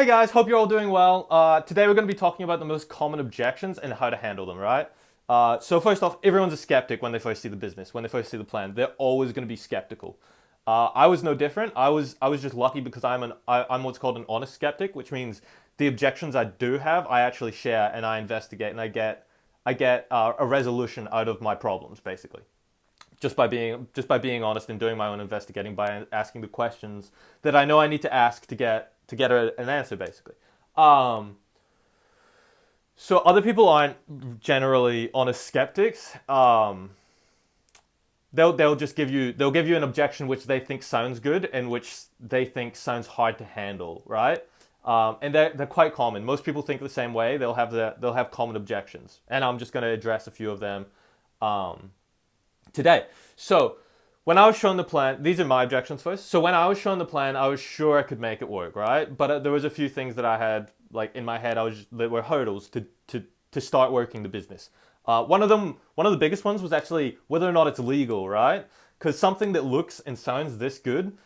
Hey guys, hope you're all doing well. Today we're going to be talking about the most common objections and how to handle them, right? So first off, everyone's a skeptic when they first see the business, when they first see the plan. They're always going to be skeptical. I was no different. I was just lucky because I'm what's called an honest skeptic, which means the objections I do have, I actually share and I investigate and I get a resolution out of my problems, basically just by being honest and doing my own investigating by asking the questions that I know I need to ask to get an answer basically. Um, so other people aren't generally honest skeptics. They'll give you an objection which they think sounds good and which they think sounds hard to handle, right? And they're quite common. Most people think the same way. They'll have common objections, and I'm just going to address a few of them um, today. So when I was shown the plan, these are my objections first. So when I was shown the plan, I was sure I could make it work, right? But there was a few things that I had like in my head. That were hurdles to start working the business. One of the biggest ones was actually whether or not it's legal, right? Because something that looks and sounds this good,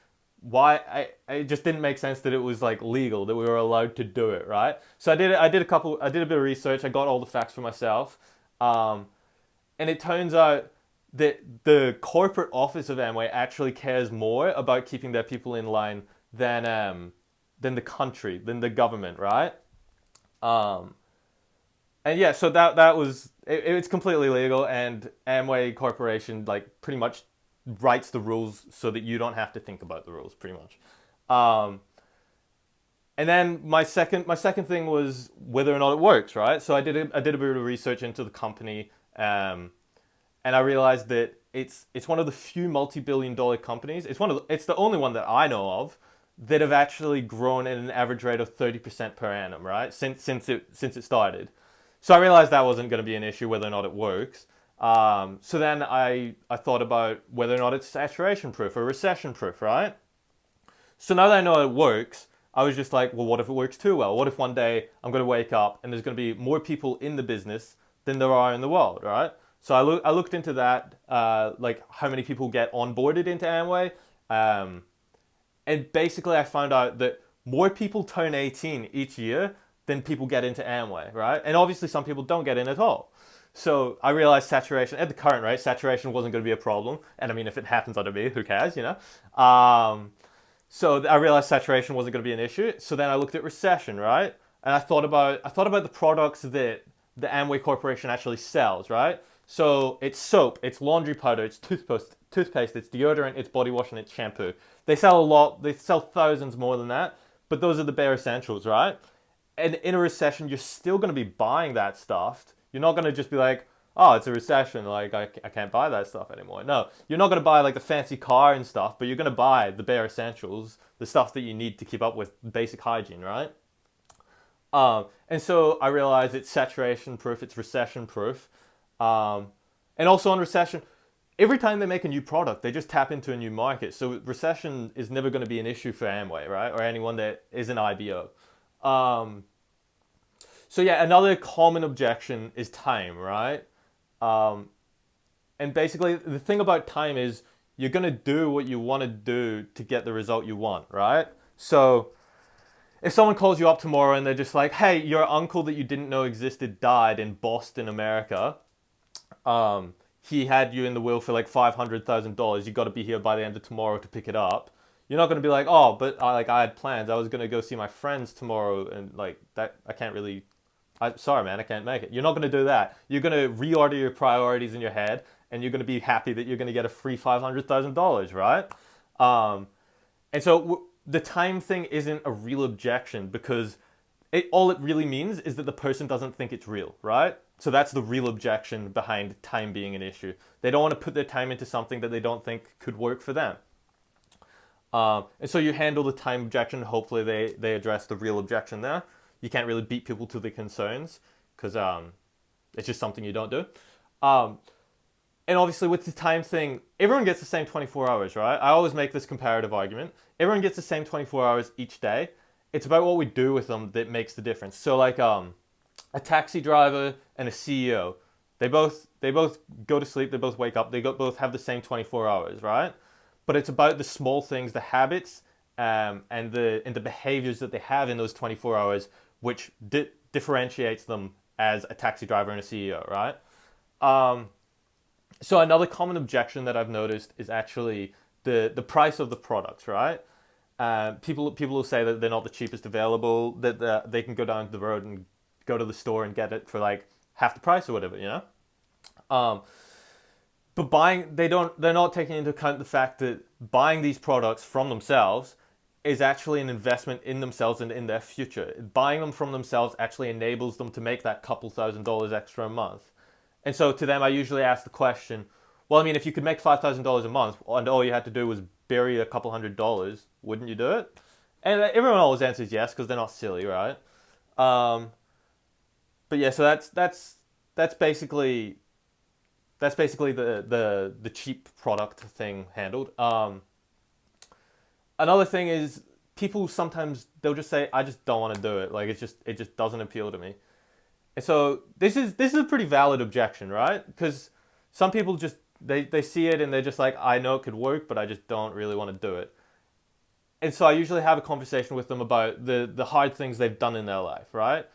it just didn't make sense that it was like legal, that we were allowed to do it, right? So I did a bit of research. I got all the facts for myself. Um, and it turns out that the corporate office of Amway actually cares more about keeping their people in line than the country, than the government, right? Um, and yeah, so it's completely legal, and Amway Corporation like pretty much writes the rules so that you don't have to think about the rules, pretty much. Um, and then my second thing was whether or not it works, right? So I did a bit of research into the company. And I realized that it's one of the few multi-billion-dollar companies. It's the only one that I know of that have actually grown at an average rate of 30% per annum, right? Since it started. So I realized that wasn't going to be an issue whether or not it works. So then I thought about whether or not it's saturation proof or recession proof, right? So now that I know it works, I was just like, well, what if it works too well? What if one day I'm going to wake up and there's going to be more people in the business than there are in the world, right? So I looked into that, like how many people get onboarded into Amway, um, and basically I found out that more people turn 18 each year than people get into Amway, right? And obviously some people don't get in at all. So I realized saturation at the current rate, saturation wasn't going to be a problem. And I mean, if it happens under me, who cares, you know? So I realized saturation wasn't going to be an issue. So then I looked at recession, right? And I thought about the products that the Amway Corporation actually sells, right? So it's soap, it's laundry powder, it's toothpaste, it's deodorant, it's body wash, and it's shampoo. They sell a lot. They sell thousands more than that. But those are the bare essentials, right? And in a recession, you're still going to be buying that stuff. You're not going to just be like, oh, it's a recession, like I can't buy that stuff anymore. No, you're not going to buy like the fancy car and stuff, but you're going to buy the bare essentials, the stuff that you need to keep up with basic hygiene, right? And so I realized it's saturation proof, it's recession proof. Um, and also on recession, every time they make a new product, they just tap into a new market. So recession is never going to be an issue for Amway, right? Or anyone that is an IBO. Um, so yeah, another common objection is time, right? Um, and basically, the thing about time is you're going to do what you want to do to get the result you want, right? So if someone calls you up tomorrow and they're just like, hey, your uncle that you didn't know existed died in Boston, America. He had you in the will for like $500,000. You got to be here by the end of tomorrow to pick it up. You're not going to be like, oh, but I had plans. I was going to go see my friends tomorrow, and like that, I can't really. Sorry, man, I can't make it. You're not going to do that. You're going to reorder your priorities in your head, and you're going to be happy that you're going to get a free $500,000, right? Um, and so the time thing isn't a real objection because all it really means is that the person doesn't think it's real, right? So that's the real objection behind time being an issue. They don't want to put their time into something that they don't think could work for them. And so you handle the time objection. Hopefully they address the real objection there. You can't really beat people to their concerns because it's just something you don't do. Um, and obviously with the time thing, everyone gets the same 24 hours, right? I always make this comparative argument. Everyone gets the same 24 hours each day. It's about what we do with them that makes the difference. So like a taxi driver and a CEO, they both go to sleep, they both wake up, both have the same 24 hours, right? But it's about the small things, the habits and the behaviors that they have in those 24 hours, which differentiates them as a taxi driver and a CEO, right? Um, so another common objection that I've noticed is actually the price of the products, right? People will say that they're not the cheapest available, that they can go down the road and go to the store and get it for like half the price or whatever, you know. Um, but they're not taking into account the fact that buying these products from themselves is actually an investment in themselves and in their future. Buying them from themselves actually enables them to make that couple $1,000s extra a month. And so to them, I usually ask the question, well, I mean, if you could make $5,000 a month and all you had to do was bury a couple $100s, wouldn't you do it? And everyone always answers yes because they're not silly, right? Um, but yeah, so that's basically the cheap product thing handled. Another thing is people sometimes they'll just say, I just don't want to do it. Like it just doesn't appeal to me. And so this is a pretty valid objection, right? Because some people just they see it and they're just like, I know it could work, but I just don't really want to do it. And so I usually have a conversation with them about the hard things they've done in their life, right?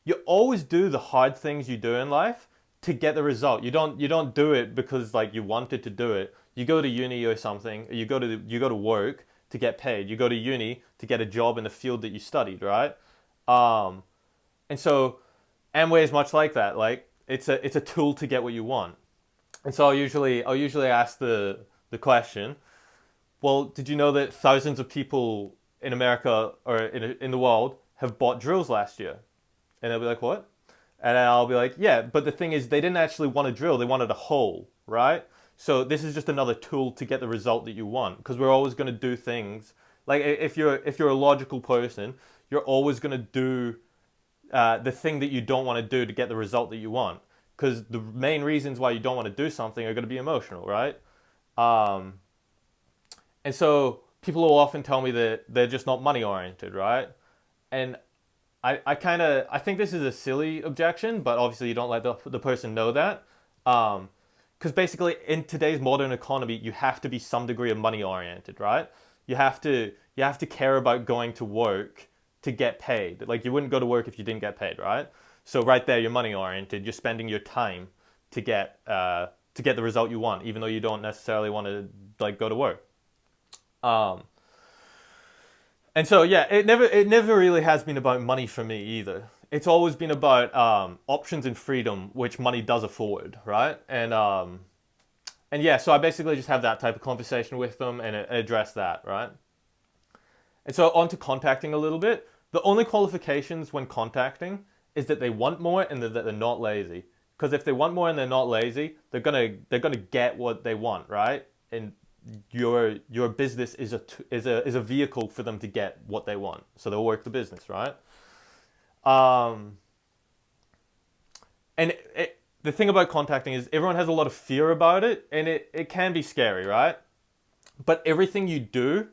You always do the hard things you do in life to get the result. You don't do it because like you wanted to do it. You go to uni or something. You go to work to get paid. You go to uni to get a job in the field that you studied, right? Um, and so Amway is much like that. Like it's a tool to get what you want. And so I'll usually ask the question, well, did you know that thousands of people in America or in the world have bought drills last year? And they'll be like, what? And I'll be like, yeah, but the thing is, they didn't actually want a drill. They wanted a hole, right? So this is just another tool to get the result that you want. Because we're always going to do things. Like if you're a logical person, you're always going to do the thing that you don't want to do to get the result that you want. Because the main reasons why you don't want to do something are going to be emotional, right? Um, and so people will often tell me that they're just not money oriented, right? And I think this is a silly objection, but obviously you don't let the person know that. Because basically in today's modern economy, you have to be some degree of money oriented, right? You have to care about going to work to get paid. Like you wouldn't go to work if you didn't get paid, right? So right there, you're money oriented. You're spending your time to get the result you want, even though you don't necessarily want to like go to work. Um, and so yeah, it never really has been about money for me either. It's always been about options and freedom, which money does afford, right? And yeah, so I basically just have that type of conversation with them and address that, right? And so on to contacting a little bit. The only qualifications when contacting is that they want more and that they're not lazy. Because if they want more and they're not lazy, they're gonna get what they want, right? And your business is a vehicle for them to get what they want. So they'll work the business, right? Um, and the thing about contacting is everyone has a lot of fear about it, and it can be scary, right? But everything you do,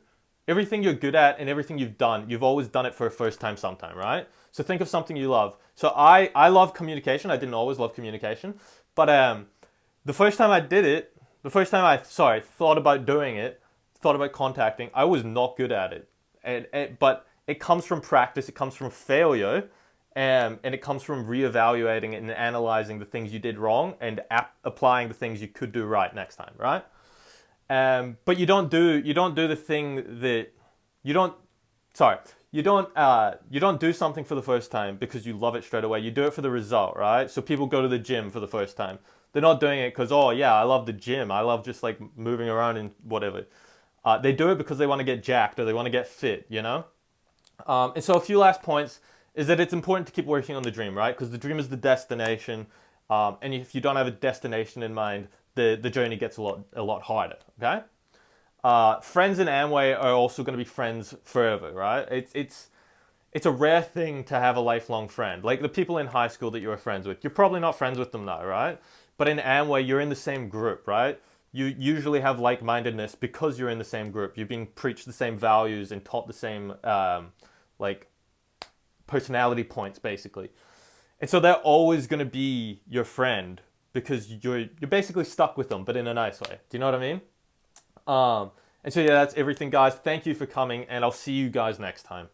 everything you're good at, and everything you've done, you've always done it for a first time sometime, right? So think of something you love. So I love communication. I didn't always love communication, but the first time I did it, the first time thought about doing it, thought about contacting, I was not good at it. But it comes from practice, it comes from failure, and it comes from reevaluating it and analyzing the things you did wrong and applying the things you could do right next time, right? But you don't do the thing that you don't sorry you don't do something for the first time because you love it straight away. You do it for the result, right? So people go to the gym for the first time. They're not doing it because, oh yeah, I love the gym, I love just like moving around and whatever. They do it because they want to get jacked or they want to get fit, you know. And so a few last points is that it's important to keep working on the dream, right? Because the dream is the destination, and if you don't have a destination in mind, the journey gets a lot harder. Okay. Friends in Amway are also going to be friends forever, right? It's a rare thing to have a lifelong friend. Like the people in high school that you were friends with, you're probably not friends with them now, right? But in Amway, you're in the same group, right? You usually have like-mindedness because you're in the same group. You've been preached the same values and taught the same like personality points, basically. And so they're always going to be your friend because you're basically stuck with them, but in a nice way. Do you know what I mean? Um, And so yeah, that's everything, guys. Thank you for coming, and I'll see you guys next time.